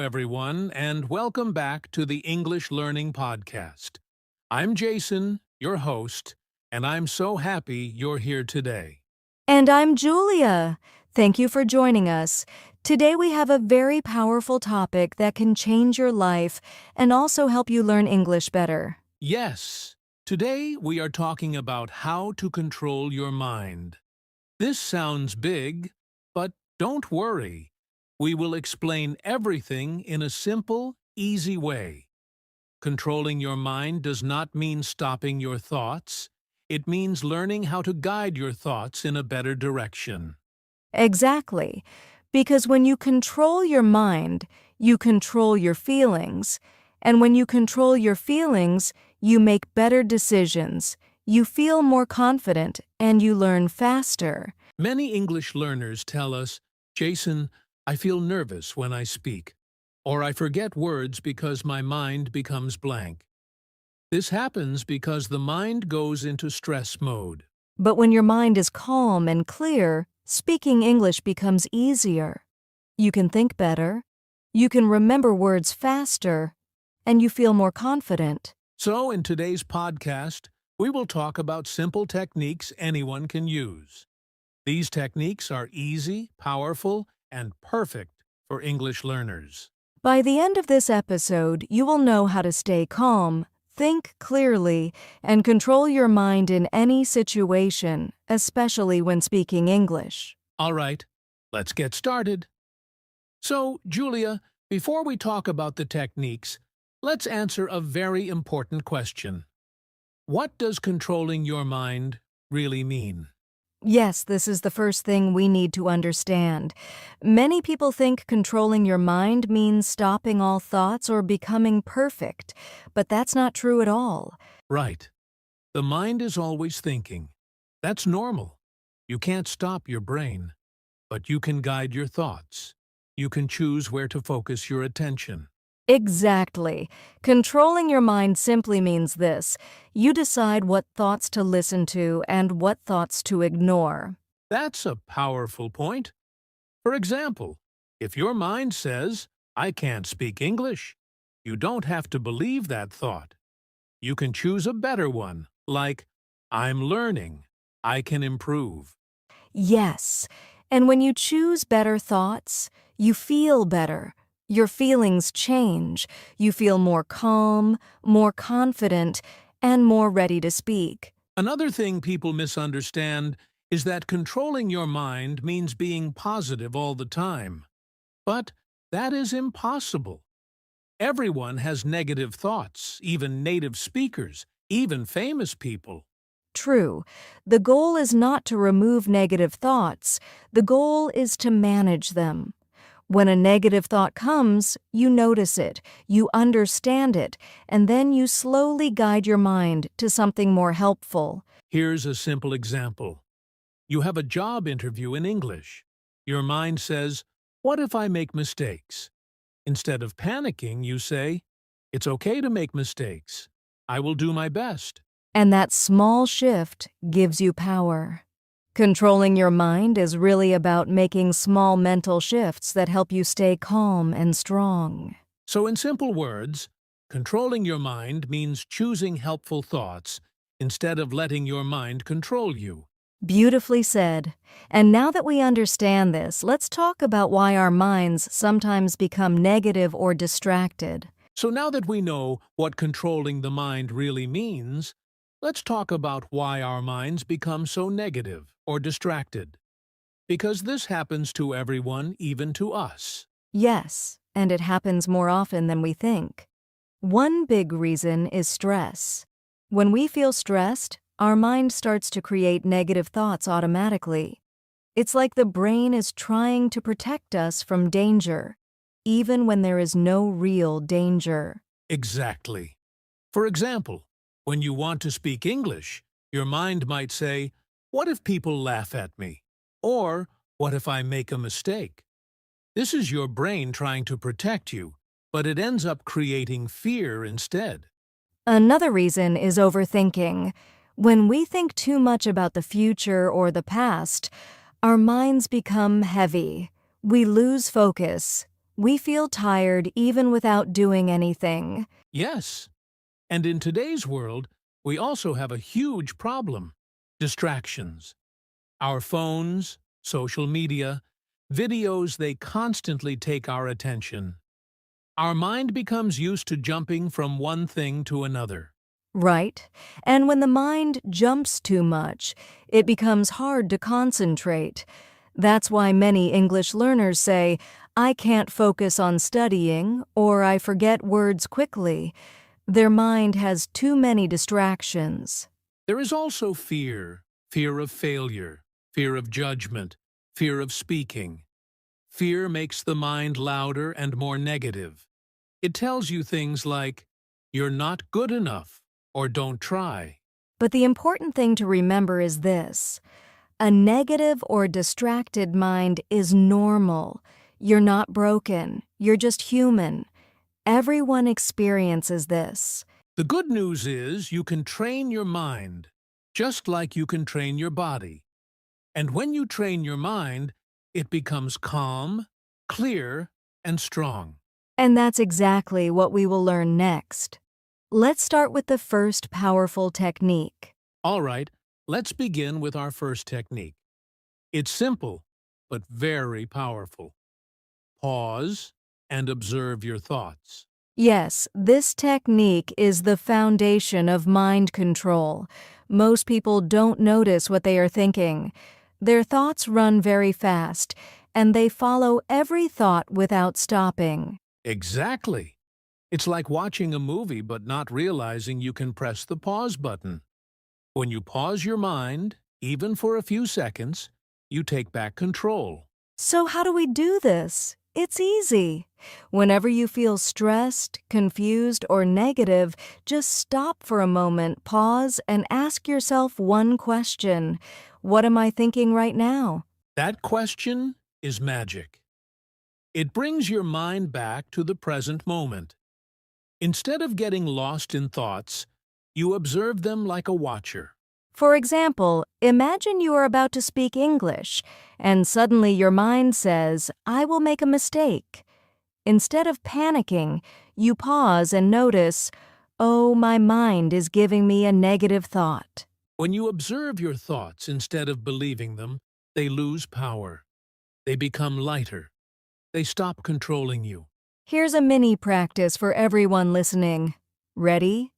everyone, and welcome back to the English Learning Podcast. I'm Jason, your host, and I'm so happy you're here today. And I'm Julia. Thank you for joining us. Today we have a very powerful topic that can change your life and also help you learn English better. Yes, today we are talking about how to control your mind. This sounds big, but don't worry. We will explain everything in a simple, easy way. Controlling your mind does not mean stopping your thoughts. It means learning how to guide your thoughts in a better direction. Exactly. Because when you control your mind, you control your feelings. And when you control your feelings, you make better decisions. You feel more confident and you learn faster. Many English learners tell us, Jason, I feel nervous when I speak, or I forget words because my mind becomes blank. This happens because the mind goes into stress mode. But when your mind is calm and clear, speaking English becomes easier. You can think better, you can remember words faster, and you feel more confident. So in today's podcast, we will talk about simple techniques anyone can use. These techniques are easy, powerful, and perfect for English learners. By the end of this episode, you will know how to stay calm, think clearly, and control your mind in any situation, especially when speaking English. All right, let's get started. So, Julia, before we talk about the techniques, let's answer a very important question. What does controlling your mind really mean? Yes, this is the first thing we need to understand. Many people think controlling your mind means stopping all thoughts or becoming perfect, but that's not true at all. Right. The mind is always thinking. That's normal. You can't stop your brain, but you can guide your thoughts. You can choose where to focus your attention. Exactly. Controlling your mind simply means this. You decide what thoughts to listen to and what thoughts to ignore. That's a powerful point. For example, if your mind says, I can't speak English, you don't have to believe that thought. You can choose a better one, like, I'm learning, I can improve. Yes, and when you choose better thoughts, you feel better. Your feelings change. You feel more calm, more confident, and more ready to speak. Another thing people misunderstand is that controlling your mind means being positive all the time. But that is impossible. Everyone has negative thoughts, even native speakers, even famous people. True, the goal is not to remove negative thoughts. The goal is to manage them. When a negative thought comes, you notice it, you understand it, and then you slowly guide your mind to something more helpful. Here's a simple example. You have a job interview in English. Your mind says, what if I make mistakes? Instead of panicking, you say, it's okay to make mistakes. I will do my best. And that small shift gives you power. Controlling your mind is really about making small mental shifts that help you stay calm and strong. So in simple words, controlling your mind means choosing helpful thoughts instead of letting your mind control you. Beautifully said. And now that we understand this, let's talk about why our minds sometimes become negative or distracted. So now that we know what controlling the mind really means, let's talk about why our minds become so negative or distracted. Because this happens to everyone, even to us. Yes, and it happens more often than we think. One big reason is stress. When we feel stressed, our mind starts to create negative thoughts automatically. It's like the brain is trying to protect us from danger, even when there is no real danger. Exactly. For example, when you want to speak English, your mind might say, what if people laugh at me? Or, what if I make a mistake? This is your brain trying to protect you, but it ends up creating fear instead. Another reason is overthinking. When we think too much about the future or the past, our minds become heavy. We lose focus. We feel tired even without doing anything. Yes, and in today's world, we also have a huge problem: distractions. Our phones, social media, videos, they constantly take our attention. Our mind becomes used to jumping from one thing to another. Right? And when the mind jumps too much, it becomes hard to concentrate. That's why many English learners say, I can't focus on studying, or I forget words quickly. Their mind has too many distractions. There is also fear: fear of failure, fear of judgment, fear of speaking. Fear makes the mind louder and more negative. It tells you things like, "You're not good enough," or "Don't try." But the important thing to remember is this: a negative or distracted mind is normal. You're not broken. You're just human. Everyone experiences this. The good news is you can train your mind, just like you can train your body. And when you train your mind, it becomes calm, clear, and strong. And that's exactly what we will learn next. Let's start with the first powerful technique. All right, let's begin with our first technique. It's simple, but very powerful. Pause and observe your thoughts. Yes, this technique is the foundation of mind control. Most people don't notice what they are thinking. Their thoughts run very fast, and they follow every thought without stopping. Exactly. It's like watching a movie but not realizing you can press the pause button. When you pause your mind, even for a few seconds, you take back control. So how do we do this? It's easy. Whenever you feel stressed, confused, or negative, just stop for a moment, pause, and ask yourself one question. What am I thinking right now? That question is magic. It brings your mind back to the present moment. Instead of getting lost in thoughts, you observe them like a watcher. For example, imagine you are about to speak English, and suddenly your mind says, I will make a mistake. Instead of panicking, you pause and notice, oh, my mind is giving me a negative thought. When you observe your thoughts instead of believing them, they lose power. They become lighter. They stop controlling you. Here's a mini practice for everyone listening. Ready?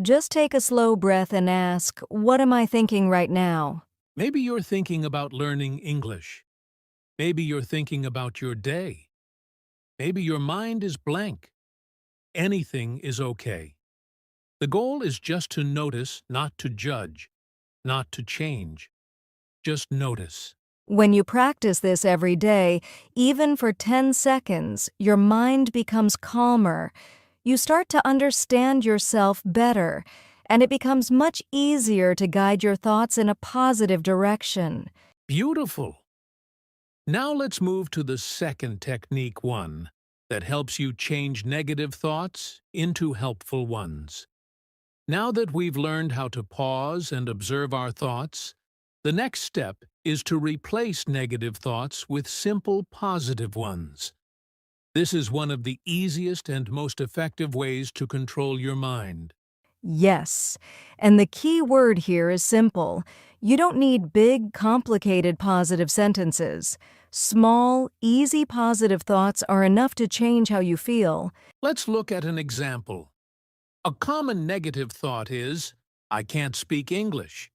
Just take a slow breath and ask, what am I thinking right now? Maybe you're thinking about learning English. Maybe you're thinking about your day. Maybe your mind is blank. Anything is okay. The goal is just to notice, not to judge, not to change. Just notice. When you practice this every day, even for 10 seconds, your mind becomes calmer. You start to understand yourself better, and it becomes much easier to guide your thoughts in a positive direction. Beautiful. Now let's move to the second technique, one that helps you change negative thoughts into helpful ones. Now that we've learned how to pause and observe our thoughts, the next step is to replace negative thoughts with simple positive ones. This is one of the easiest and most effective ways to control your mind. Yes, and the key word here is simple. You don't need big, complicated positive sentences. Small, easy positive thoughts are enough to change how you feel. Let's look at an example. A common negative thought is, "I can't speak English."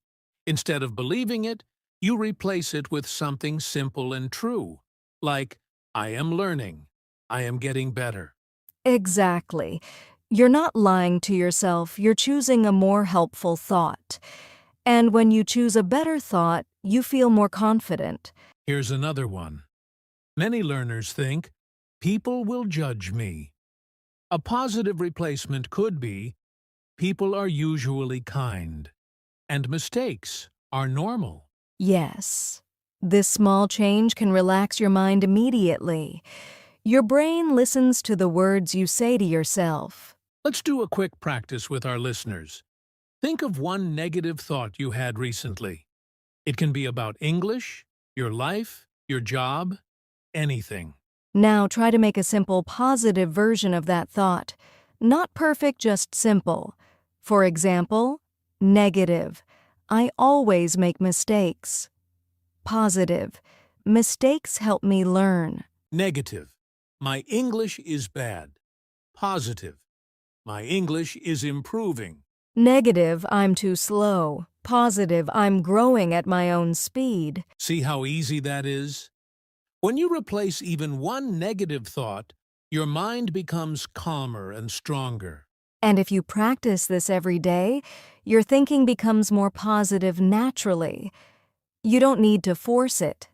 Instead of believing it, you replace it with something simple and true, like, "I am learning. I am getting better." Exactly. You're not lying to yourself, you're choosing a more helpful thought. And when you choose a better thought, you feel more confident. Here's another one. Many learners think, "People will judge me." A positive replacement could be, "People are usually kind, and mistakes are normal." Yes. This small change can relax your mind immediately. Your brain listens to the words you say to yourself. Let's do a quick practice with our listeners. Think of one negative thought you had recently. It can be about English, your life, your job, anything. Now try to make a simple positive version of that thought. Not perfect, just simple. For example, negative. I always make mistakes. Positive. Mistakes help me learn. Negative. My English is bad. Positive. My English is improving. Negative, I'm too slow. Positive, I'm growing at my own speed. See how easy that is? When you replace even one negative thought, your mind becomes calmer and stronger. And if you practice this every day, your thinking becomes more positive naturally. You don't need to force it.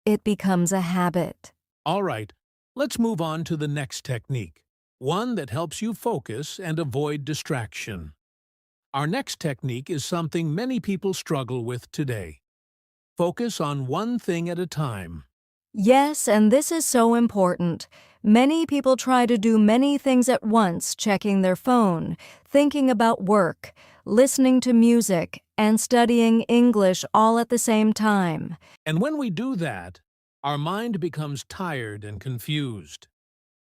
It becomes a habit. All right, let's move on to the next technique, one that helps you focus and avoid distraction. Our next technique is something many people struggle with today. Focus on one thing at a time. Yes, and this is so important. Many people try to do many things at once, checking their phone, thinking about work, listening to music, and studying English all at the same time. And when we do that, our mind becomes tired and confused.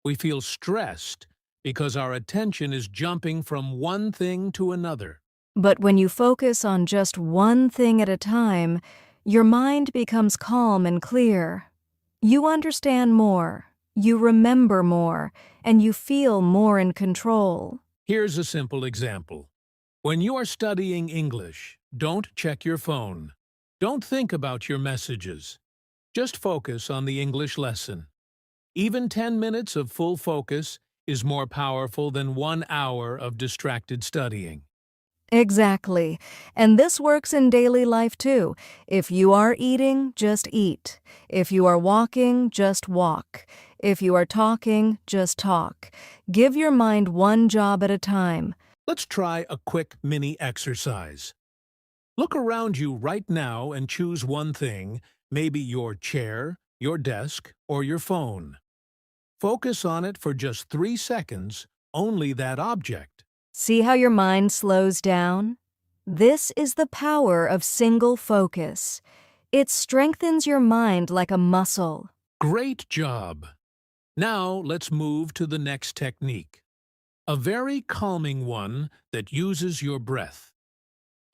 We feel stressed because our attention is jumping from one thing to another. But when you focus on just one thing at a time, your mind becomes calm and clear. You understand more, you remember more, and you feel more in control. Here's a simple example. When you are studying English, don't check your phone. Don't think about your messages. Just focus on the English lesson. Even 10 minutes of full focus is more powerful than 1 hour of distracted studying. Exactly. And this works in daily life too. If you are eating, just eat. If you are walking, just walk. If you are talking, just talk. Give your mind one job at a time. Let's try a quick mini exercise. Look around you right now and choose one thing, maybe your chair, your desk, or your phone. Focus on it for just 3 seconds, only that object. See how your mind slows down? This is the power of single focus. It strengthens your mind like a muscle. Great job! Now let's move to the next technique, a very calming one that uses your breath.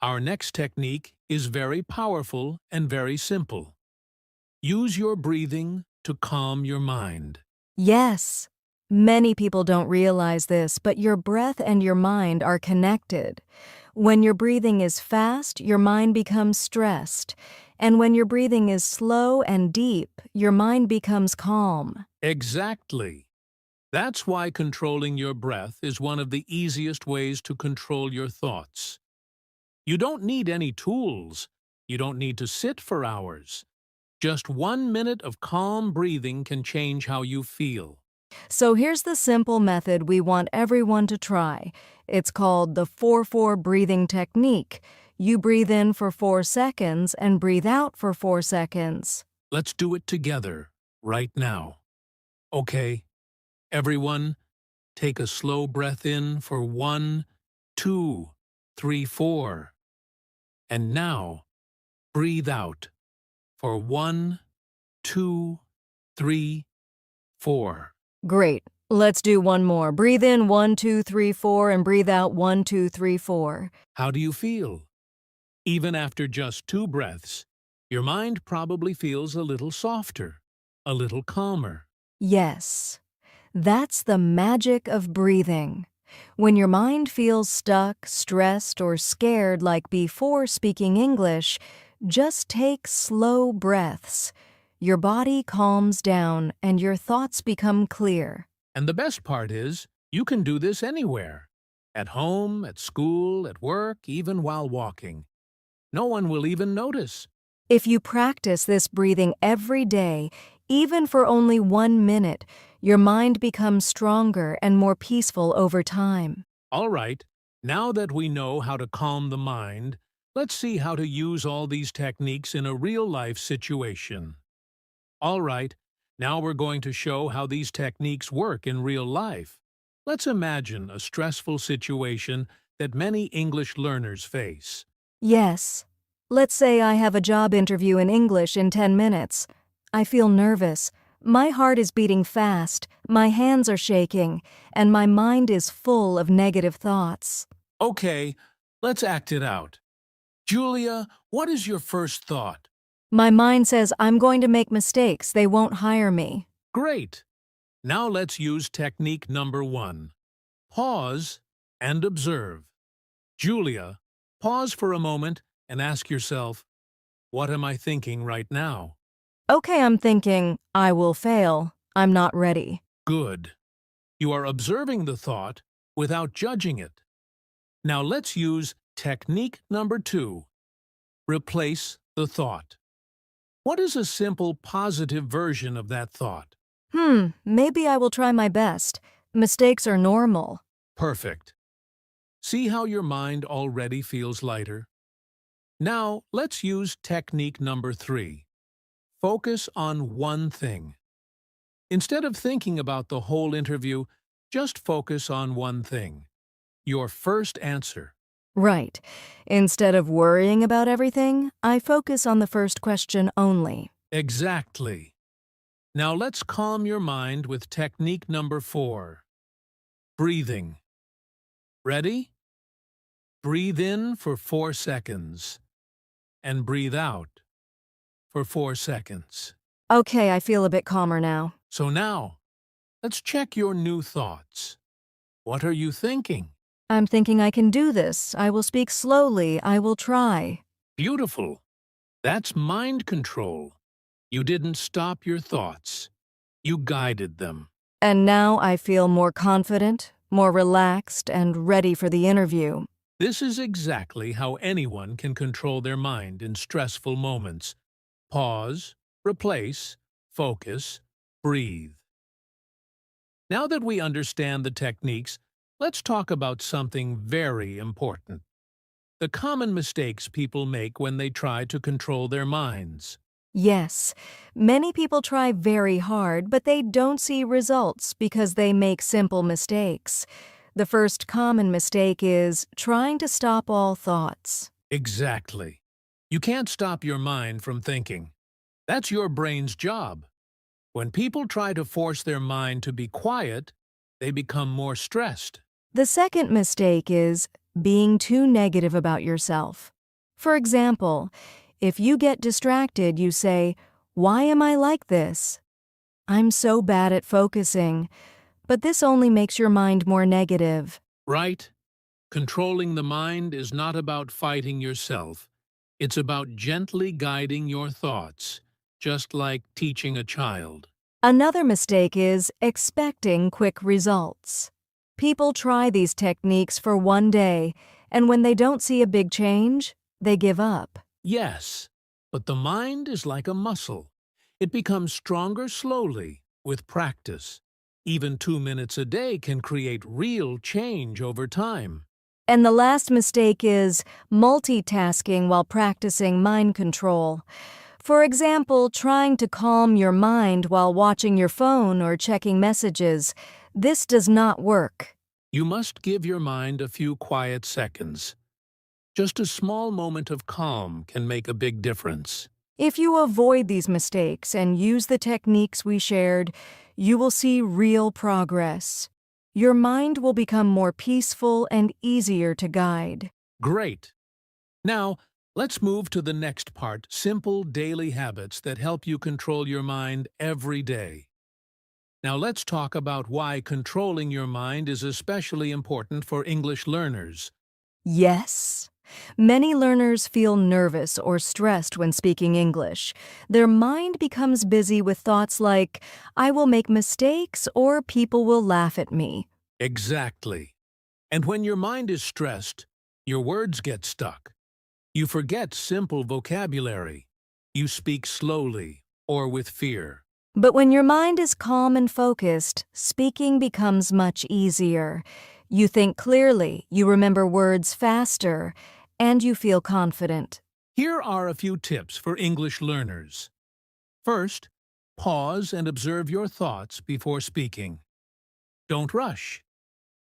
Our next technique is very powerful and very simple. Use your breathing to calm your mind. Yes, many people don't realize this, but your breath and your mind are connected. When your breathing is fast, your mind becomes stressed. And when your breathing is slow and deep, your mind becomes calm. Exactly. That's why controlling your breath is one of the easiest ways to control your thoughts. You don't need any tools. You don't need to sit for hours. Just 1 minute of calm breathing can change how you feel. So here's the simple method we want everyone to try. It's called the 4-4 breathing technique. You breathe in for 4 seconds and breathe out for 4 seconds. Let's do it together, right now. Okay, everyone, take a slow breath in for 1, 2, 3, 4. And now, breathe out for 1, 2, 3, 4. Great. Let's do one more. Breathe in 1, 2, 3, 4 and breathe out 1, 2, 3, 4. How do you feel? Even after just 2 breaths, your mind probably feels a little softer, a little calmer. Yes, that's the magic of breathing. When your mind feels stuck, stressed, or scared like before speaking English, just take slow breaths. Your body calms down and your thoughts become clear. And the best part is, you can do this anywhere. At home, at school, at work, even while walking. No one will even notice. If you practice this breathing every day, even for only 1 minute, your mind becomes stronger and more peaceful over time. All right, now that we know how to calm the mind, let's see how to use all these techniques in a real-life situation. All right, now we're going to show how these techniques work in real life. Let's imagine a stressful situation that many English learners face. Yes. Let's say I have a job interview in English in 10 minutes. I feel nervous. My heart is beating fast, my hands are shaking, and my mind is full of negative thoughts. Okay, let's act it out. Julia, what is your first thought? My mind says I'm going to make mistakes, they won't hire me. Great. Now let's use technique number 1. Pause and observe. Julia, pause for a moment and ask yourself, what am I thinking right now? Okay, I'm thinking, I will fail. I'm not ready. Good. You are observing the thought without judging it. Now let's use technique number 2. Replace the thought. What is a simple positive version of that thought? Maybe I will try my best. Mistakes are normal. Perfect. See how your mind already feels lighter? Now let's use technique number 3. Focus on one thing. Instead of thinking about the whole interview, just focus on one thing. Your first answer. Right. Instead of worrying about everything, I focus on the first question only. Exactly. Now let's calm your mind with technique number 4. Breathing. Ready? Breathe in for 4 seconds and breathe out for 4 seconds. Okay, I feel a bit calmer now. So now, let's check your new thoughts. What are you thinking? I'm thinking I can do this. I will speak slowly. I will try. Beautiful. That's mind control. You didn't stop your thoughts. You guided them. And now I feel more confident, more relaxed, and ready for the interview. This is exactly how anyone can control their mind in stressful moments. Pause, replace, focus, breathe. Now that we understand the techniques, let's talk about something very important. The common mistakes people make when they try to control their minds. Yes, many people try very hard, but they don't see results because they make simple mistakes. The first common mistake is trying to stop all thoughts. Exactly. You can't stop your mind from thinking. That's your brain's job. When people try to force their mind to be quiet, they become more stressed. The second mistake is being too negative about yourself. For example, if you get distracted, you say, "Why am I like this? I'm so bad at focusing." But this only makes your mind more negative. Right? Controlling the mind is not about fighting yourself. It's about gently guiding your thoughts, just like teaching a child. Another mistake is expecting quick results. People try these techniques for one day, and when they don't see a big change, they give up. Yes, but the mind is like a muscle. It becomes stronger slowly with practice. Even 2 minutes a day can create real change over time. And the last mistake is multitasking while practicing mind control. For example, trying to calm your mind while watching your phone or checking messages. This does not work. You must give your mind a few quiet seconds. Just a small moment of calm can make a big difference. If you avoid these mistakes and use the techniques we shared, you will see real progress. Your mind will become more peaceful and easier to guide. Great! Now, let's move to the next part, simple daily habits that help you control your mind every day. Now let's talk about why controlling your mind is especially important for English learners. Yes. Many learners feel nervous or stressed when speaking English. Their mind becomes busy with thoughts like, "I will make mistakes," or "people will laugh at me." Exactly. And when your mind is stressed, your words get stuck. You forget simple vocabulary. You speak slowly or with fear. But when your mind is calm and focused, speaking becomes much easier. You think clearly, you remember words faster, and you feel confident. Here are a few tips for English learners. First, pause and observe your thoughts before speaking. Don't rush.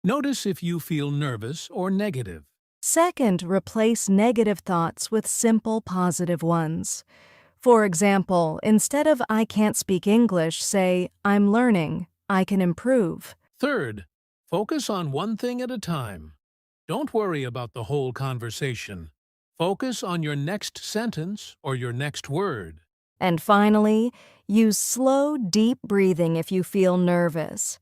Notice if you feel nervous or negative. Second, replace negative thoughts with simple positive ones. For example, instead of I can't speak English, say I'm learning, I can improve. Third, focus on one thing at a time. Don't worry about the whole conversation. Focus on your next sentence or your next word. And finally, use slow, deep breathing if you feel nervous.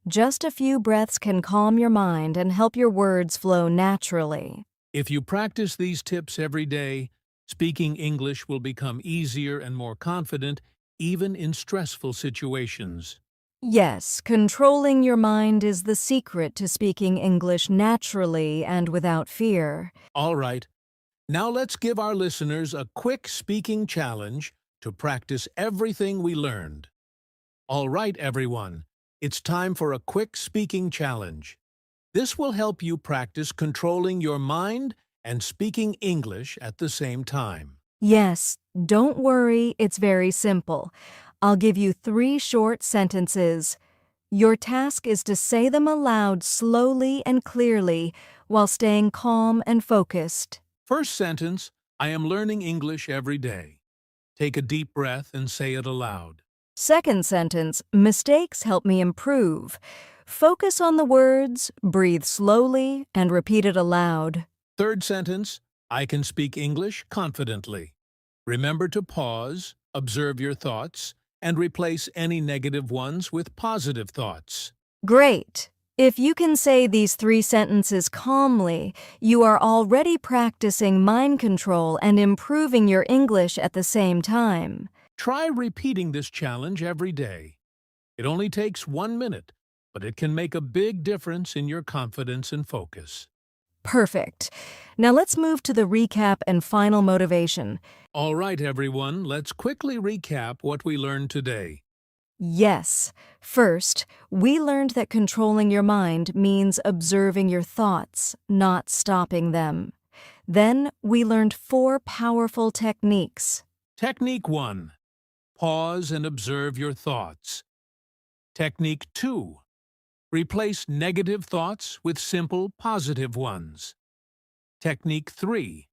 Just a few breaths can calm your mind and help your words flow naturally. If you practice these tips every day, speaking English will become easier and more confident, even in stressful situations. Yes, controlling your mind is the secret to speaking English naturally and without fear. All right, now let's give our listeners a quick speaking challenge to practice everything we learned. All right, everyone, it's time for a quick speaking challenge. This will help you practice controlling your mind and speaking English at the same time. Yes, don't worry, it's very simple. I'll give you 3 short sentences. Your task is to say them aloud slowly and clearly while staying calm and focused. First sentence, I am learning English every day. Take a deep breath and say it aloud. Second sentence, mistakes help me improve. Focus on the words, breathe slowly, and repeat it aloud. Third sentence, I can speak English confidently. Remember to pause, observe your thoughts, and replace any negative ones with positive thoughts. Great! If you can say these 3 sentences calmly, you are already practicing mind control and improving your English at the same time. Try repeating this challenge every day. It only takes 1 minute, but it can make a big difference in your confidence and focus. Perfect. Now let's move to the recap and final motivation. All right, everyone, let's quickly recap what we learned today. Yes. First, we learned that controlling your mind means observing your thoughts, not stopping them. Then, we learned 4 powerful techniques. Technique 1. Pause and observe your thoughts. Technique 2. Replace negative thoughts with simple positive ones. Technique 3.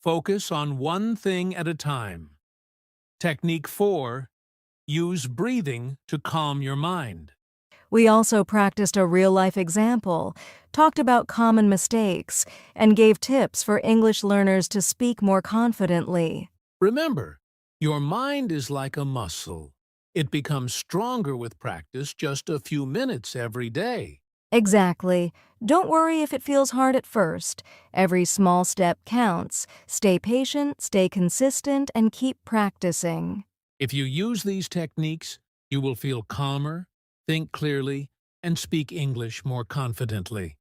Focus on one thing at a time. Technique 4. Use breathing to calm your mind. We also practiced a real-life example, talked about common mistakes, and gave tips for English learners to speak more confidently. Remember, your mind is like a muscle. It becomes stronger with practice just a few minutes every day. Exactly. Don't worry if it feels hard at first. Every small step counts. Stay patient, stay consistent, and keep practicing. If you use these techniques, you will feel calmer, think clearly, and speak English more confidently.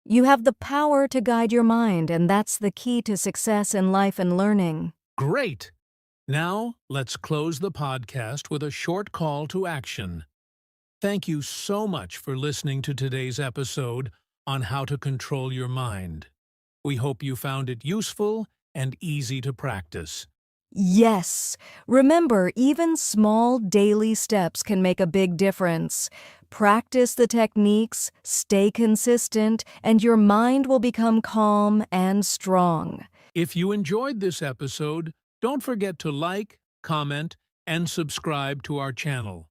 You have the power to guide your mind, and that's the key to success in life and learning. Great! Now, let's close the podcast with a short call to action. Thank you so much for listening to today's episode on how to control your mind. We hope you found it useful and easy to practice. Yes! Remember, even small daily steps can make a big difference. Practice the techniques, stay consistent, and your mind will become calm and strong. If you enjoyed this episode, don't forget to like, comment, and subscribe to our channel.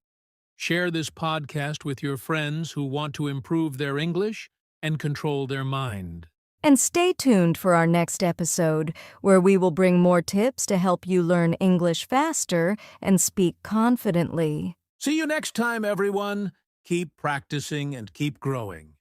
Share this podcast with your friends who want to improve their English and control their mind. And stay tuned for our next episode, where we will bring more tips to help you learn English faster and speak confidently. See you next time, everyone. Keep practicing and keep growing.